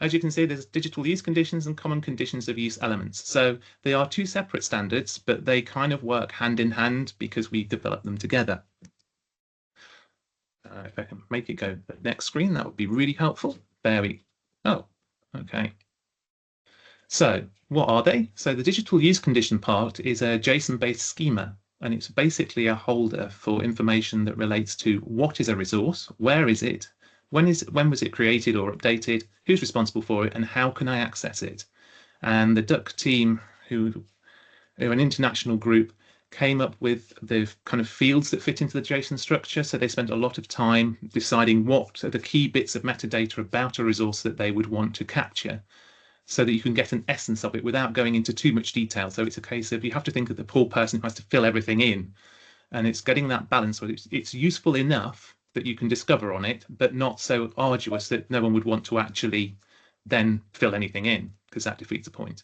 As you can see, there's digital use conditions and common conditions of use elements. So they are two separate standards, but they kind of work hand in hand because we developed them together. If I can make it go to the next screen, that would be really helpful. Oh, okay. So what are they? So the digital use condition part is a JSON-based schema, and it's basically a holder for information that relates to what is a resource, where is it, when was it created or updated, who's responsible for it, and how can I access it? And the DUC team, who are an international group, came up with the kind of fields that fit into the JSON structure. So they spent a lot of time deciding what are the key bits of metadata about a resource that they would want to capture, so that you can get an essence of it without going into too much detail. So it's a case of you have to think of the poor person who has to fill everything in, and it's getting that balance where it's useful enough that you can discover on it, but not so arduous that no one would want to actually then fill anything in, because that defeats the point.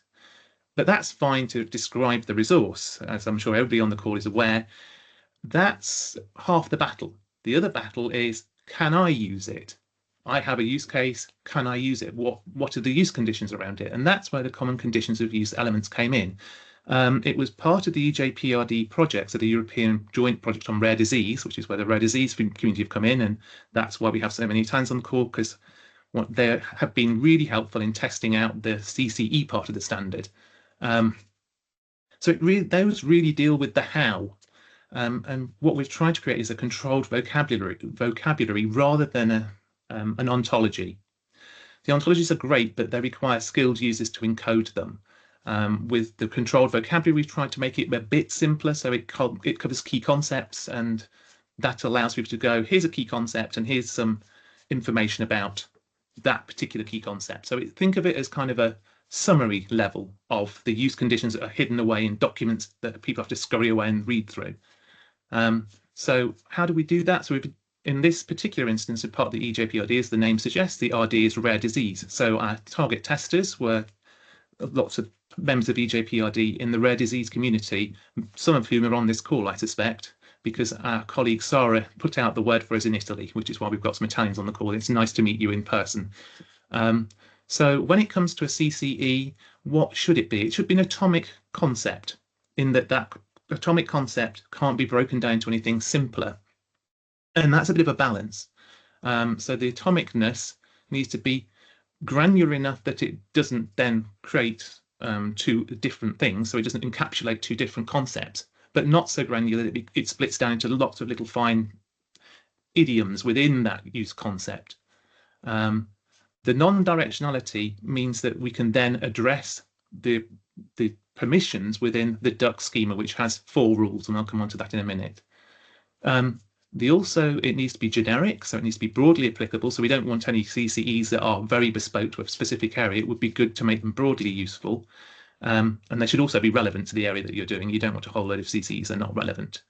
But that's fine to describe the resource, as I'm sure everybody on the call is aware. That's half the battle. The other battle is, can I use it? I have a use case, can I use it? What are the use conditions around it? And that's where the common conditions of use elements came in. It was part of the EJPRD project, so the European Joint Project on Rare Disease, which is where the rare disease community have come in, and that's why we have so many hands on the call, because they have been really helpful in testing out the CCE part of the standard. So those really deal with the how. And what we've tried to create is a controlled vocabulary rather than an ontology. The ontologies are great, but they require skilled users to encode them. With the controlled vocabulary, we've tried to make it a bit simpler, so it covers key concepts, and that allows people to go, here's a key concept, and here's some information about that particular key concept. So think of it as kind of a summary level of the use conditions that are hidden away in documents that people have to scurry away and read through. So how do we do that? So in this particular instance, of part of the EJPRD, as the name suggests, the RD is rare disease. So our target testers were lots of members of EJPRD in the rare disease community, some of whom are on this call, I suspect, because our colleague Sarah put out the word for us in Italy, which is why we've got some Italians on the call. It's nice to meet you in person. So when it comes to a CCE, what should it be? It should be an atomic concept, in that atomic concept can't be broken down to anything simpler. And that's a bit of a balance. So the atomicness needs to be granular enough that it doesn't then create two different things. So it doesn't encapsulate two different concepts, but not so granular that it splits down into lots of little fine idioms within that use concept. The non-directionality means that we can then address the permissions within the DUC schema, which has 4 rules, and I'll come on to that in a minute. It needs to be generic, so it needs to be broadly applicable. So we don't want any CCEs that are very bespoke to a specific area. It would be good to make them broadly useful. And they should also be relevant to the area that you're doing. You don't want a whole load of CCEs that are not relevant.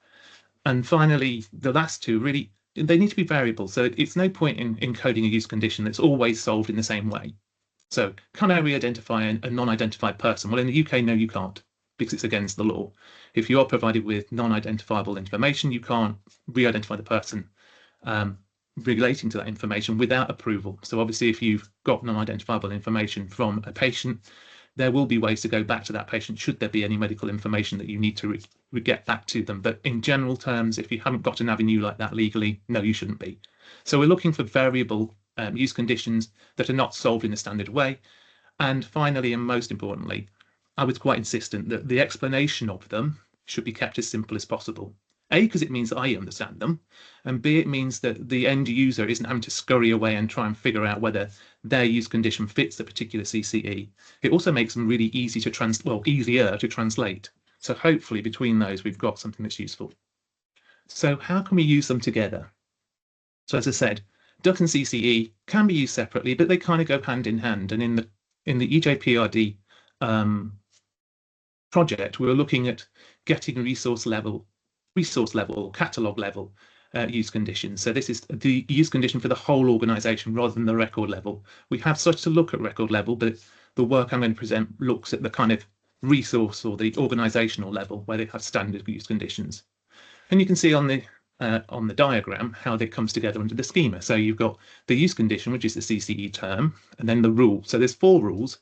And finally, the last two really, they need to be variable. So it's no point in encoding a use condition that's always solved in the same way. So can I re-identify a non-identified person? Well, in the UK, no, you can't, because it's against the law. If you are provided with non-identifiable information, you can't re-identify the person relating to that information without approval. So obviously, if you've got non-identifiable information from a patient, there will be ways to go back to that patient should there be any medical information that you need to get back to them. But in general terms, if you haven't got an avenue like that legally, no, you shouldn't be. So we're looking for variable use conditions that are not solved in a standard way. And finally, and most importantly, I was quite insistent that the explanation of them should be kept as simple as possible. A, because it means that I understand them, and B, it means that the end user isn't having to scurry away and try and figure out whether their use condition fits a particular CCE. It also makes them really easier to translate. So hopefully between those, we've got something that's useful. So how can we use them together? So as I said, DUC and CCE can be used separately, but they kind of go hand in hand. And in the EJPRD project, we were looking at getting resource level, catalog level use conditions. So this is the use condition for the whole organization rather than the record level. We have such to look at record level, but the work I'm going to present looks at the kind of resource or the organizational level where they have standard use conditions. And you can see on the on the diagram how that comes together under the schema. So you've got the use condition, which is the CCE term, and then the rule. So there's 4 rules,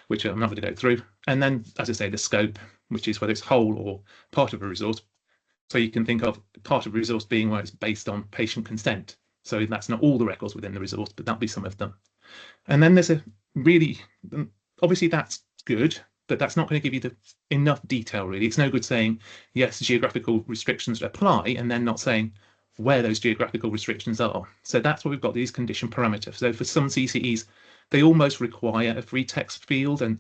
which I'm not going to go through. And then, as I say, the scope, which is whether it's whole or part of a resource. So you can think of part of a resource being where it's based on patient consent. So that's not all the records within the resource, but that'll be some of them. And then there's a really, obviously that's good, but that's not going to give you enough detail, really. It's no good saying, yes, geographical restrictions apply, and then not saying where those geographical restrictions are. So that's where we've got these condition parameters. So for some CCEs, they almost require a free text field, and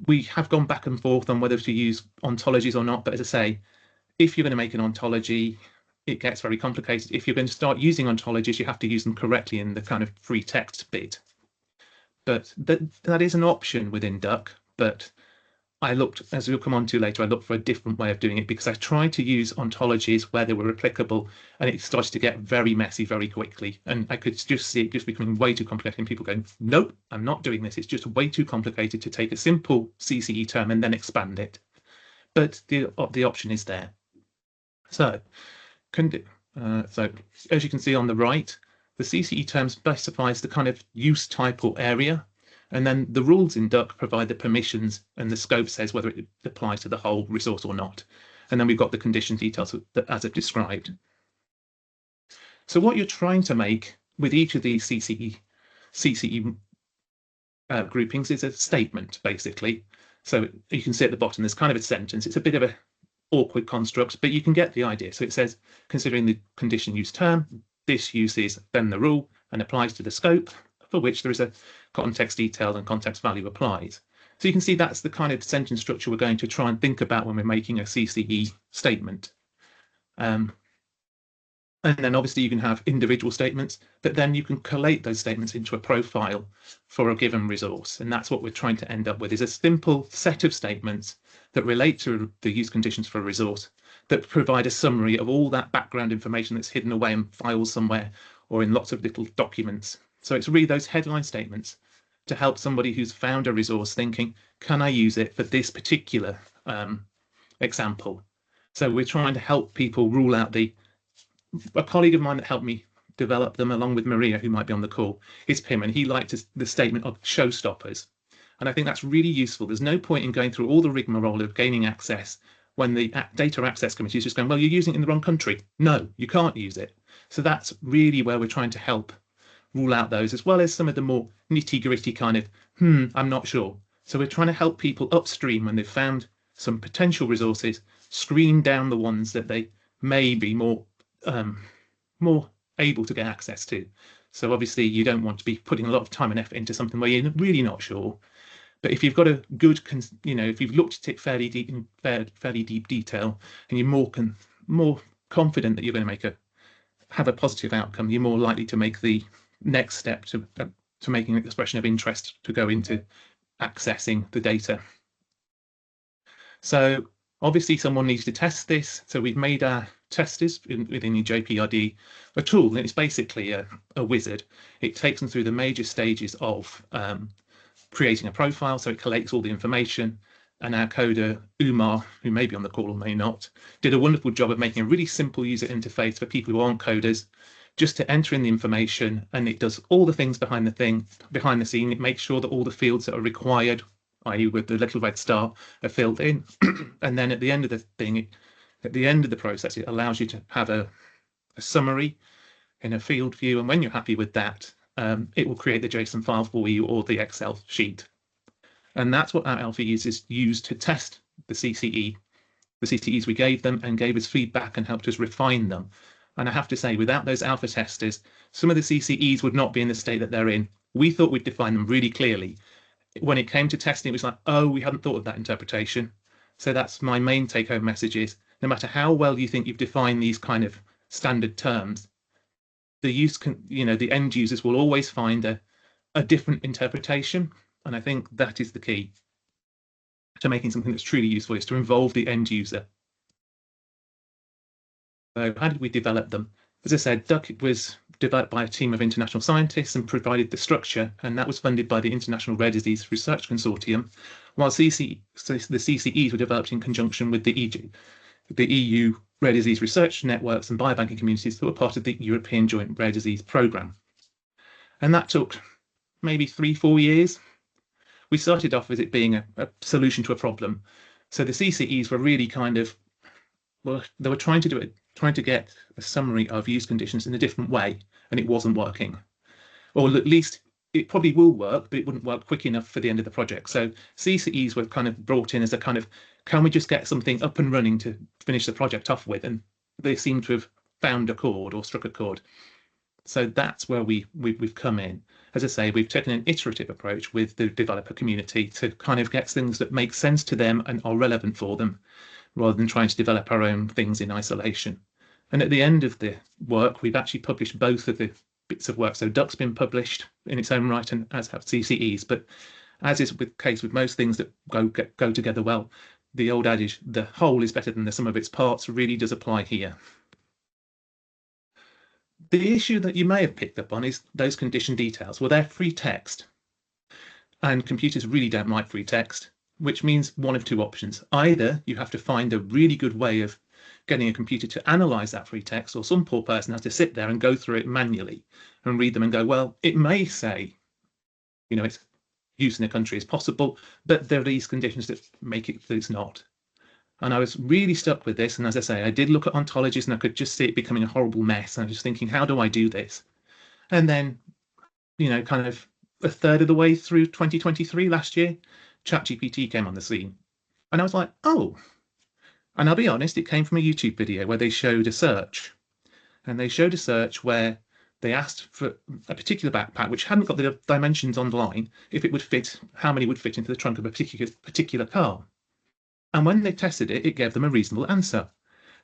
we have gone back and forth on whether to use ontologies or not. But as I say, if you're going to make an ontology, it gets very complicated. If you're going to start using ontologies, you have to use them correctly in the kind of free text bit. But that is an option within DUC. But I looked, as we'll come on to later, I looked for a different way of doing it because I tried to use ontologies where they were applicable, and it started to get very messy very quickly. And I could just see it just becoming way too complicated, and people going, nope, I'm not doing this. It's just way too complicated to take a simple CCE term and then expand it. But the option is there. So, as you can see on the right, the CCE term specifies the kind of use type or area, and then the rules in DUC provide the permissions, and the scope says whether it applies to the whole resource or not. And then we've got the condition details as I've described. So what you're trying to make with each of these CCE groupings is a statement, basically. So you can see at the bottom, there's kind of a sentence. It's a bit of an awkward construct, but you can get the idea. So it says, considering the condition use term, this use is then the rule and applies to the scope, for which there is a context detail and context value applies. So you can see that's the kind of sentence structure we're going to try and think about when we're making a CCE statement. And then obviously you can have individual statements, but then you can collate those statements into a profile for a given resource. And that's what we're trying to end up with, is a simple set of statements that relate to the use conditions for a resource, that provide a summary of all that background information that's hidden away in files somewhere or in lots of little documents. So it's really those headline statements to help somebody who's found a resource thinking, can I use it for this particular example? So we're trying to help people rule out a colleague of mine that helped me develop them, along with Maria, who might be on the call, is Pim, and he liked the statement of showstoppers. And I think that's really useful. There's no point in going through all the rigmarole of gaining access when the data access committee is just going, well, you're using it in the wrong country. No, you can't use it. So that's really where we're trying to help rule out those, as well as some of the more nitty-gritty kind of, I'm not sure. So we're trying to help people upstream when they've found some potential resources, screen down the ones that they may be more able to get access to. So obviously you don't want to be putting a lot of time and effort into something where you're really not sure. But if you've got a good, if you've looked at it fairly deep in fairly deep detail, and you're more confident that you're going to have a positive outcome, you're more likely to make the next step to making an expression of interest to go into accessing the data. So obviously someone needs to test this. So we've made our testers within the JPRD a tool, and it's basically a wizard. It takes them through the major stages of creating a profile. So it collects all the information, and our coder, Umar, who may be on the call or may not, did a wonderful job of making a really simple user interface for people who aren't coders, just to enter in the information, and it does all the things behind the scene. It makes sure that all the fields that are required, i.e. with the little red star, are filled in. And then at the end of the thing, at the end of the process, it allows you to have a summary in a field view. And when you're happy with that, it will create the JSON file for you or the Excel sheet. And that's what our alpha users used to test the CCE, the CCEs we gave them, and gave us feedback and helped us refine them. And I have to say, without those alpha testers, some of the CCEs would not be in the state that they're in. We thought we'd define them really clearly. When it came to testing, it was like, oh, we hadn't thought of that interpretation. So that's my main take-home message is, no matter how well you think you've defined these kind of standard terms, the end users will always find a different interpretation. And I think that is the key to making something that's truly useful, is to involve the end user. So how did we develop them? As I said, DUC was developed by a team of international scientists and provided the structure, and that was funded by the International Rare Disease Research Consortium, while the CCEs were developed in conjunction with the EU rare disease research networks and biobanking communities that were part of the European Joint Rare Disease Programme. And that took maybe 3-4 years. We started off with it being a solution to a problem. So the CCEs were really kind of, well, they were trying to get a summary of use conditions in a different way, and it wasn't working. Or at least it probably will work, but it wouldn't work quick enough for the end of the project. So CCEs were kind of brought in as a kind of, can we just get something up and running to finish the project off with? And they seem to have found a chord or struck a chord. So that's where we've come in. As I say, we've taken an iterative approach with the developer community to kind of get things that make sense to them and are relevant for them, rather than trying to develop our own things in isolation. And at the end of the work, we've actually published both of the bits of work. So DUC's been published in its own right, and as have CCEs. But as is the case with most things that go together well, the old adage, the whole is better than the sum of its parts, really does apply here. The issue that you may have picked up on is those condition details. Well, they're free text, and computers really don't like free text, which means one of two options. Either you have to find a really good way of getting a computer to analyze that free text, or some poor person has to sit there and go through it manually and read them and go, well, it may say, you know, it's use in a country is possible, but there are these conditions that make it that it's not. And I was really stuck with this. And as I say, I did look at ontologies and I could just see it becoming a horrible mess. And I was just thinking, how do I do this? And then, you know, kind of a third of the way through 2023 last year, ChatGPT came on the scene. And I was like, oh. And I'll be honest, it came from a YouTube video where they showed a search. And they showed a search where they asked for a particular backpack, which hadn't got the dimensions online, if it would fit, how many would fit into the trunk of a particular car. And when they tested it, it gave them a reasonable answer.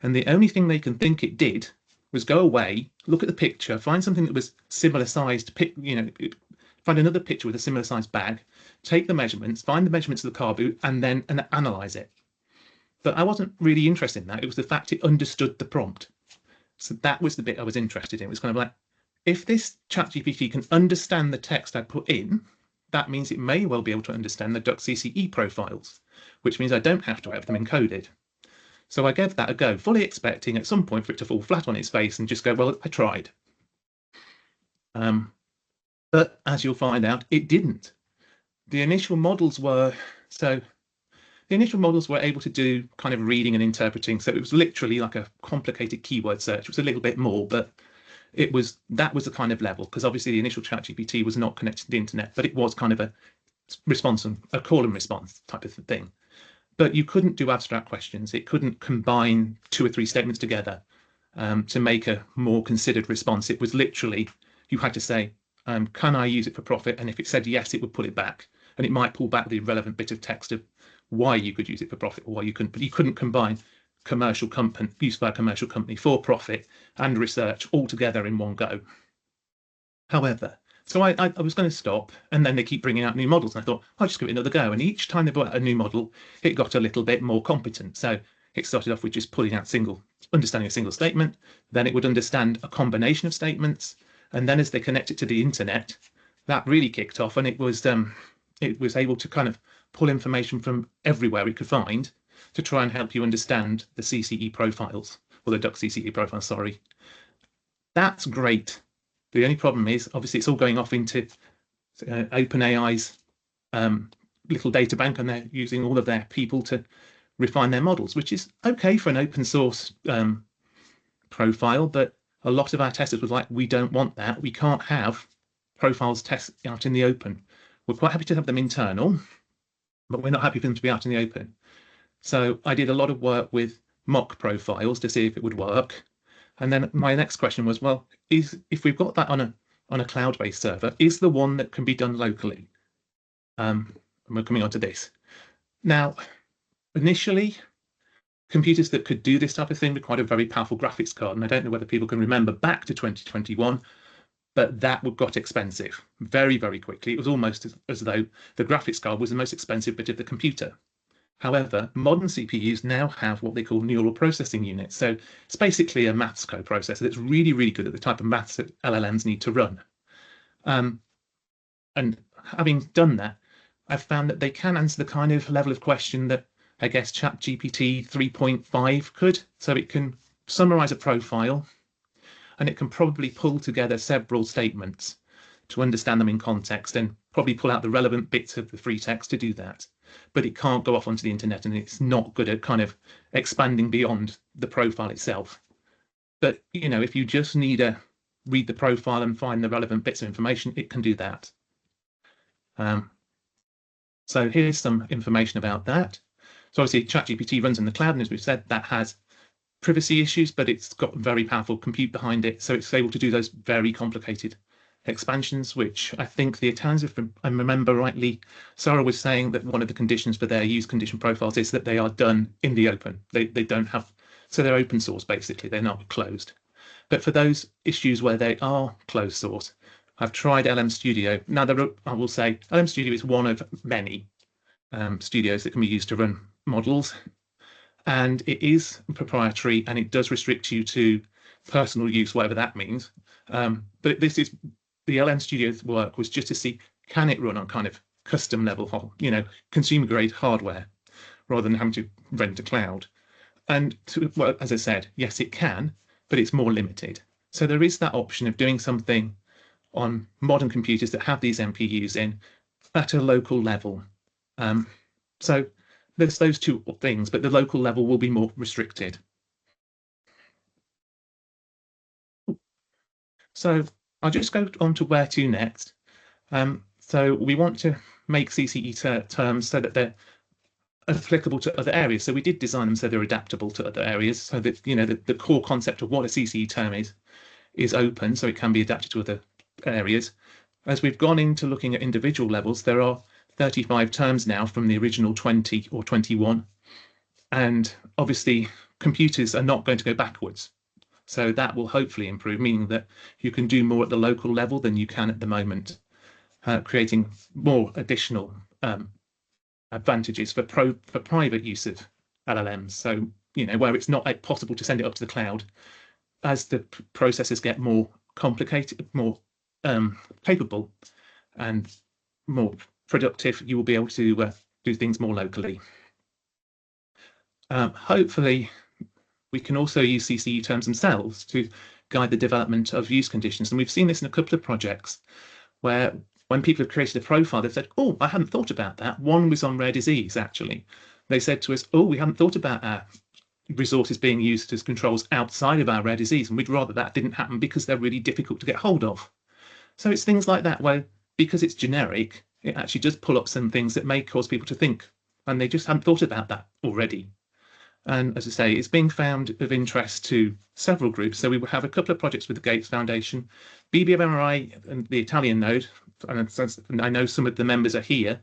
And the only thing they can think it did was go away, look at the picture, find something that was similar sized, find another picture with a similar sized bag, take the measurements, find the measurements of the car boot, and then analyze it. But I wasn't really interested in that. It was the fact it understood the prompt. So that was the bit I was interested in. It was kind of like, if this ChatGPT can understand the text I put in, that means it may well be able to understand the DUC CCE profiles, which means I don't have to have them encoded. So I gave that a go, fully expecting at some point for it to fall flat on its face and just go, well, I tried. But as you'll find out, it didn't. The initial models were able to do kind of reading and interpreting. So it was literally like a complicated keyword search. It was a little bit more, but that was the kind of level, because obviously the initial ChatGPT was not connected to the internet, but it was kind of a response, and a call and response type of thing. But you couldn't do abstract questions. It couldn't combine 2 or 3 statements together to make a more considered response. It was literally, you had to say, can I use it for profit? And if it said yes, it would pull it back. And it might pull back the relevant bit of text of why you could use it for profit or why you couldn't. But you couldn't combine commercial company, use by a commercial company for profit and research all together in one go. However, so I was going to stop, and then they keep bringing out new models, and I thought, I'll just give it another go. And each time they brought out a new model, it got a little bit more competent. So it started off with just pulling out understanding a single statement. Then it would understand a combination of statements. And then as they connect it to the internet, that really kicked off, and it was able to kind of pull information from everywhere it could find to try and help you understand the CCE profiles, or the DUC CCE profiles, sorry. That's great. The only problem is, obviously, it's all going off into OpenAI's little data bank, and they're using all of their people to refine their models, which is okay for an open source profile, but a lot of our testers was like, we don't want that. We can't have profiles test out in the open. We're quite happy to have them internal, but we're not happy for them to be out in the open. So I did a lot of work with mock profiles to see if it would work. And then my next question was, well, if we've got that on a cloud-based server, is the one that can be done locally? And we're coming on to this. Now, initially, computers that could do this type of thing required a very powerful graphics card. And I don't know whether people can remember back to 2021, but that got expensive very, very quickly. It was almost as though the graphics card was the most expensive bit of the computer. However, modern CPUs now have what they call neural processing units. So it's basically a maths coprocessor that's really, really good at the type of maths that LLMs need to run. And having done that, I've found that they can answer the kind of level of question that I guess ChatGPT 3.5 could. So it can summarize a profile, and it can probably pull together several statements to understand them in context and probably pull out the relevant bits of the free text to do that. But it can't go off onto the internet, and it's not good at kind of expanding beyond the profile itself. But, you know, if you just need to read the profile and find the relevant bits of information, it can do that. So here's some information about that. So obviously ChatGPT runs in the cloud, and as we've said, that has privacy issues, but it's got very powerful compute behind it. So it's able to do those very complicated expansions, which I think the Italians, if I remember rightly, Sarah was saying that one of the conditions for their use condition profiles is that they are done in the open. They don't have, so they're open source, basically, they're not closed. But for those issues where they are closed source, I've tried LM Studio. Now, I will say LM Studio is one of many studios that can be used to run models, and it is proprietary, and it does restrict you to personal use, whatever that means. But this is the LM Studio's work was just to see, can it run on kind of custom level, you know, consumer grade hardware, rather than having to rent a cloud. And well, as I said, yes, it can, but it's more limited. So there is that option of doing something on modern computers that have these MPUs in at a local level. So there's those two things, but the local level will be more restricted. So I'll just go on to where to next. So we want to make CCE terms so that they're applicable to other areas. So we did design them so they're adaptable to other areas, so that, you know, the core concept of what a CCE term is open, so it can be adapted to other areas. As we've gone into looking at individual levels, there are 35 terms now from the original 20 or 21. And obviously computers are not going to go backwards. So that will hopefully improve, meaning that you can do more at the local level than you can at the moment, creating more additional advantages for private use of LLMs. So, you know, where it's not possible to send it up to the cloud, as the processes get more complicated, more capable and more productive, you will be able to do things more locally. Hopefully, we can also use CCE terms themselves to guide the development of use conditions. And we've seen this in a couple of projects where when people have created a profile, they've said, oh, I hadn't thought about that. One was on rare disease, actually. They said to us, oh, we hadn't thought about our resources being used as controls outside of our rare disease, and we'd rather that didn't happen because they're really difficult to get hold of. So it's things like that where, because it's generic, it actually does pull up some things that may cause people to think, and they just hadn't thought about that already. And as I say, it's being found of interest to several groups. So we will have a couple of projects with the Gates Foundation, BBMRI and the Italian node, and I know some of the members are here,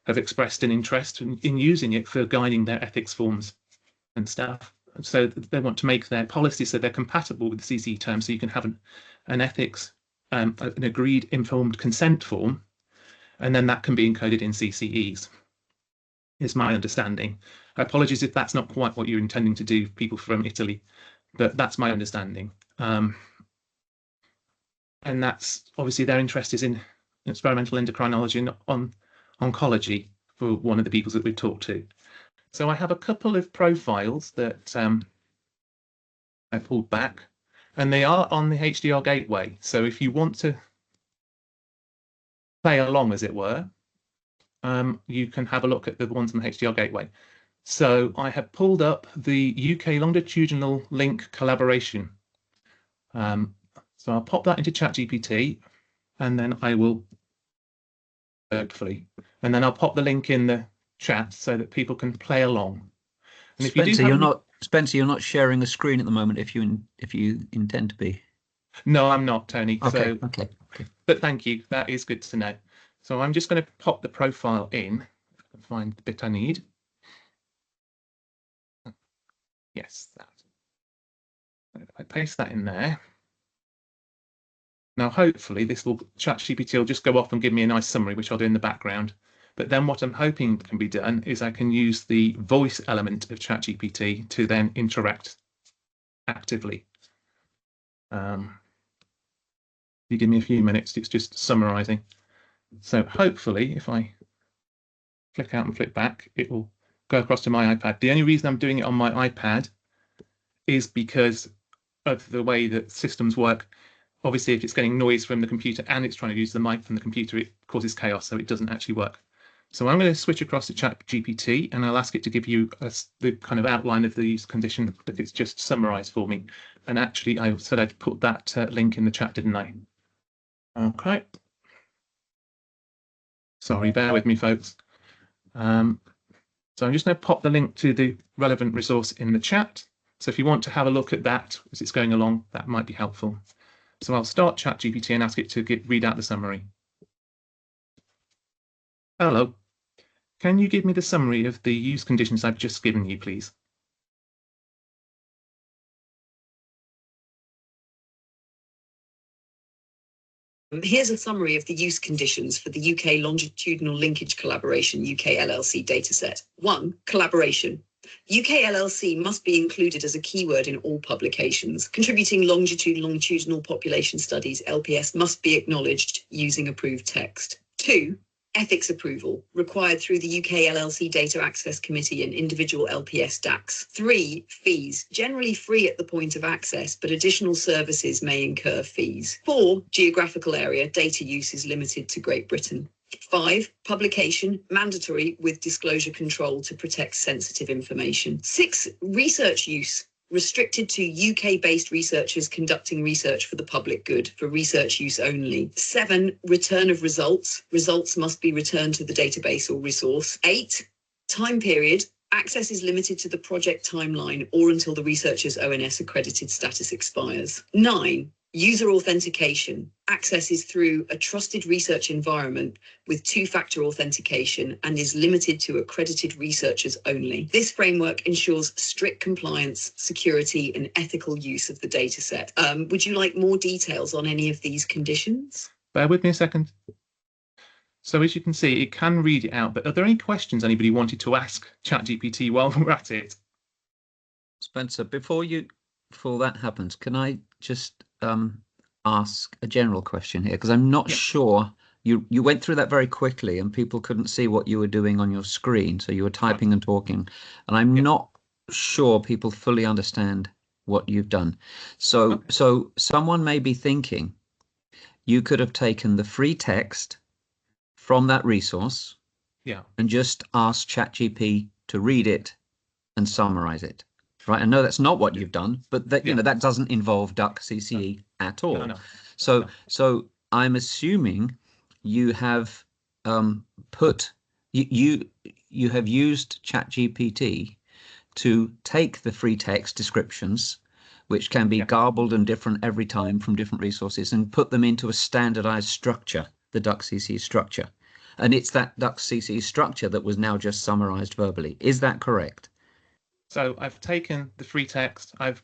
have expressed an interest in using it for guiding their ethics forms and stuff. So they want to make their policies so they're compatible with the CCE terms, so you can have an ethics, an agreed informed consent form, and then that can be encoded in CCEs, is my understanding. Apologies if that's not quite what you're intending to do, people from Italy, but that's my understanding. And that's obviously their interest is in experimental endocrinology and on oncology for one of the people that we've talked to. So I have a couple of profiles that I pulled back, and they are on the HDR gateway. So if you want to play along, as it were, you can have a look at the ones on the HDR gateway. So I have pulled up the UK longitudinal link collaboration. So I'll pop that into ChatGPT, and then I will hopefully, and then I'll pop the link in the chat so that people can play along. And if Spencer, you're not sharing a screen at the moment. If you intend to be. No, I'm not, Tony. Okay. So, okay. But thank you. That is good to know. So I'm just going to pop the profile in. If I can find the bit I need. Yes, that. I paste that in there. Now, hopefully, ChatGPT will just go off and give me a nice summary, which I'll do in the background. But then what I'm hoping can be done is I can use the voice element of ChatGPT to then interact actively. You give me a few minutes, it's just summarizing. So hopefully, if I flick out and flick back, it will go across to my iPad. The only reason I'm doing it on my iPad is because of the way that systems work. Obviously, if it's getting noise from the computer and it's trying to use the mic from the computer, it causes chaos, so it doesn't actually work. So I'm going to switch across to ChatGPT, and I'll ask it to give you the kind of outline of the use condition that it's just summarized for me. And actually, I said I'd put that link in the chat, didn't I? Okay. Sorry, bear with me, folks. So I'm just going to pop the link to the relevant resource in the chat. So if you want to have a look at that as it's going along, that might be helpful. So I'll start ChatGPT and ask it to read out the summary. Hello. Can you give me the summary of the use conditions I've just given you, please? Here's a summary of the use conditions for the UK Longitudinal Linkage Collaboration UK LLC dataset. 1. Collaboration. UK LLC must be included as a keyword in all publications. Contributing longitudinal population studies, LPS, must be acknowledged using approved text. 2. Ethics approval, required through the UK LLC Data Access Committee and individual LPS DACs. 3. Fees, generally free at the point of access, but additional services may incur fees. 4. Geographical area, data use is limited to Great Britain. 5. Publication, mandatory with disclosure control to protect sensitive information. 6. Research use, restricted to UK-based researchers conducting research for the public good, for research use only. 7. Return of results. Results must be returned to the database or resource. 8. Time period. Access is limited to the project timeline or until the researcher's ONS accredited status expires. 9. User authentication. Access is through a trusted research environment with two-factor authentication and is limited to accredited researchers only. This framework ensures strict compliance, security, and ethical use of the dataset. Would you like more details on any of these conditions? Bear with me a second. So as you can see, it can read it out, but are there any questions anybody wanted to ask ChatGPT while we're at it? Spencer, before that happens, can I just ask a general question here? Because I'm not sure, you went through that very quickly and people couldn't see what you were doing on your screen. So you were typing and talking, and I'm not sure people fully understand what you've done. So, so someone may be thinking you could have taken the free text from that resource and just asked ChatGPT to read it and summarize it. Right, I know that's not what you've done, but that you know that doesn't involve DUC CCE at all. No. So I'm assuming you have you have used ChatGPT to take the free text descriptions, which can be garbled and different every time from different resources, and put them into a standardized structure, the DUC CCE structure. And it's that DUC CCE structure that was now just summarized verbally. Is that correct? So I've taken the free text, I've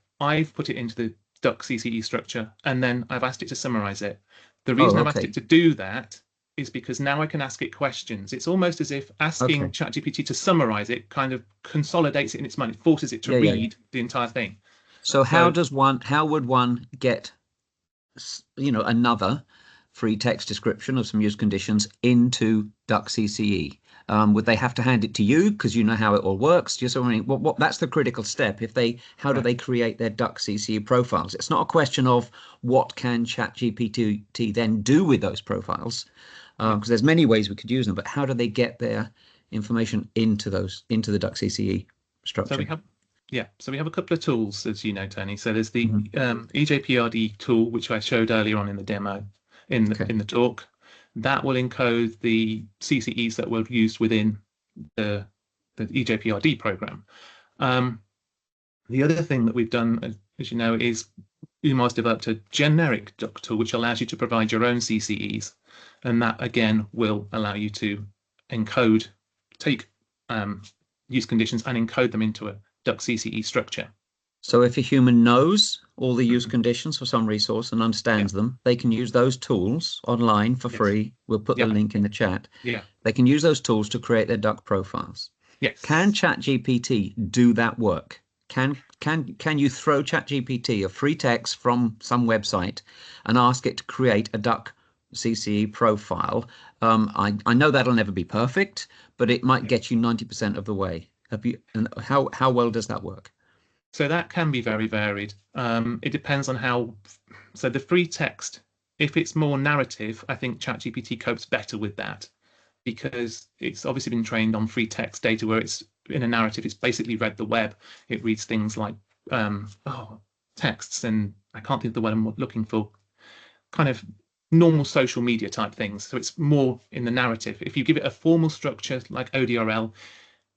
put it into the DUC CCE structure, and then I've asked it to summarize it. The reason I've asked it to do that is because now I can ask it questions. It's almost as if asking ChatGPT to summarize it kind of consolidates it in its mind. It forces it to read the entire thing. So how would one get, another free text description of some use conditions into DUC CCE? Would they have to hand it to you because you know how it all works? Just wondering, that's the critical step. How do they create their DUC CCE profiles? It's not a question of what can ChatGPT then do with those profiles, because there's many ways we could use them. But how do they get their information into the DUC CCE structure? So we have a couple of tools, as you know, Tony. So there's the EJPRD tool, which I showed earlier on in the demo, in the talk. That will encode the CCEs that were used within the EJPRD program. The other thing that we've done, as you know, is UMAR's developed a generic DUC tool which allows you to provide your own CCEs, and that again will allow you to take use conditions and encode them into a DUC CCE structure. So if a human knows all the use conditions for some resource and understands them, they can use those tools online for free. We'll put the link in the chat. They can use those tools to create their DUC profiles. Can ChatGPT do that work? Can you throw ChatGPT a free text from some website and ask it to create a DUC CCE profile? I know that'll never be perfect, but it might get you 90% of the way. And how well does that work? So that can be very varied. It depends on how. So the free text, if it's more narrative, I think ChatGPT copes better with that, because it's obviously been trained on free text data where it's in a narrative. It's basically read the web. It reads things like texts, and I can't think of the word I'm looking for, kind of normal social media type things. So it's more in the narrative. If you give it a formal structure like ODRL,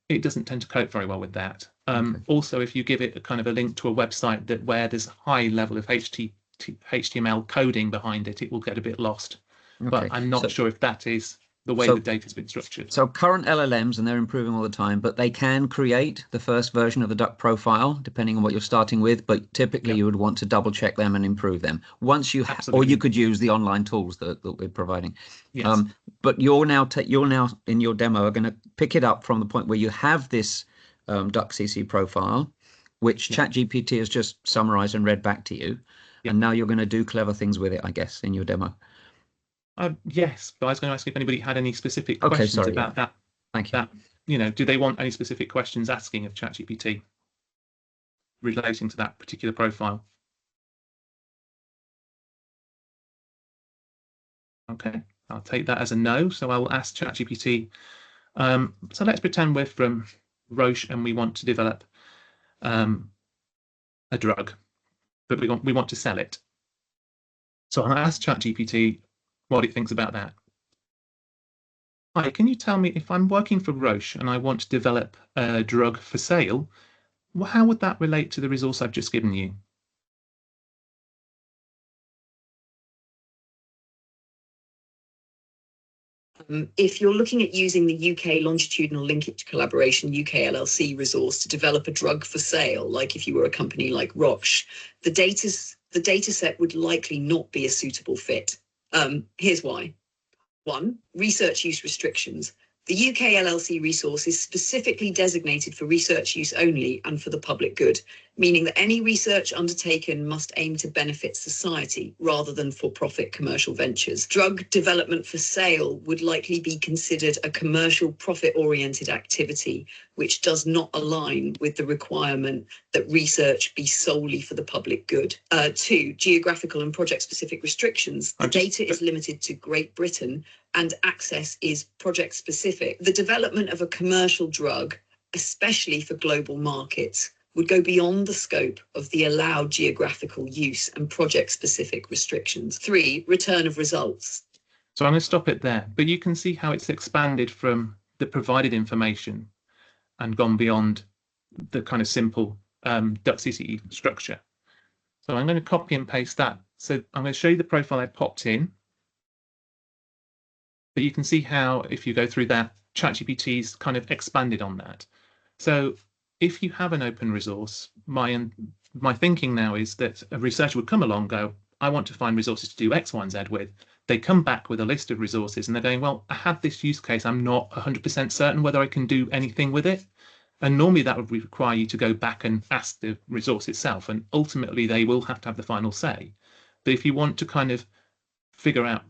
it doesn't tend to cope very well with that. Okay. Also, if you give it a kind of a link to a website that where there's high level of HTML coding behind it, it will get a bit lost. Okay. But I'm not sure if that is the way the data's been structured. So current LLMs, and they're improving all the time, but they can create the first version of the DUC profile, depending on what you're starting with. But typically you would want to double check them and improve them once you or you could use the online tools that we're providing. Yes. But you're now in your demo are going to pick it up from the point where you have this DUC CC profile, which ChatGPT has just summarized and read back to you. And now you're going to do clever things with it, I guess, in your demo. Yes, but I was going to ask if anybody had any specific questions about that. Thank you. That, do they want any specific questions asking of ChatGPT relating to that particular profile? Okay, I'll take that as a no. So I will ask ChatGPT. So let's pretend we're from Roche and we want to develop a drug, but we want to sell it. So I'll ask ChatGPT what it thinks about that. Hi, can you tell me, if I'm working for Roche and I want to develop a drug for sale, how would that relate to the resource I've just given you? If you're looking at using the UK Longitudinal Linkage Collaboration UK LLC resource to develop a drug for sale, like if you were a company like Roche, the data set would likely not be a suitable fit. Here's why. 1. Research use restrictions. The UK LLC resource is specifically designated for research use only and for the public good, meaning that any research undertaken must aim to benefit society rather than for-profit commercial ventures. Drug development for sale would likely be considered a commercial profit-oriented activity, which does not align with the requirement that research be solely for the public good. 2. Geographical and project-specific restrictions. The data is limited to Great Britain and access is project specific. The development of a commercial drug, especially for global markets, would go beyond the scope of the allowed geographical use and project specific restrictions. 3. Return of results. So I'm going to stop it there, but you can see how it's expanded from the provided information and gone beyond the kind of simple DUC CCE structure. So I'm going to copy and paste that. So I'm going to show you the profile I popped in. But you can see how, if you go through that, ChatGPT's kind of expanded on that. So if you have an open resource, my thinking now is that a researcher would come along, go, I want to find resources to do X, Y, and Z with. They come back with a list of resources and they're going, well, I have this use case. I'm not 100% certain whether I can do anything with it. And normally that would require you to go back and ask the resource itself. And ultimately, they will have to have the final say. But if you want to kind of figure out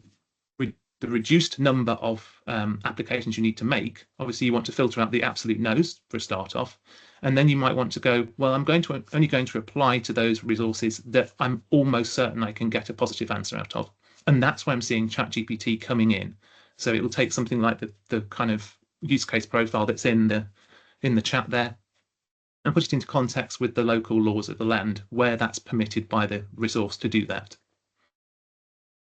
the reduced number of applications you need to make, obviously you want to filter out the absolute no's for a start off, and then you might want to go, well, I'm only going to apply to those resources that I'm almost certain I can get a positive answer out of, and that's why I'm seeing ChatGPT coming in. So it will take something like the kind of use case profile that's in the chat there, and put it into context with the local laws of the land where that's permitted by the resource to do that.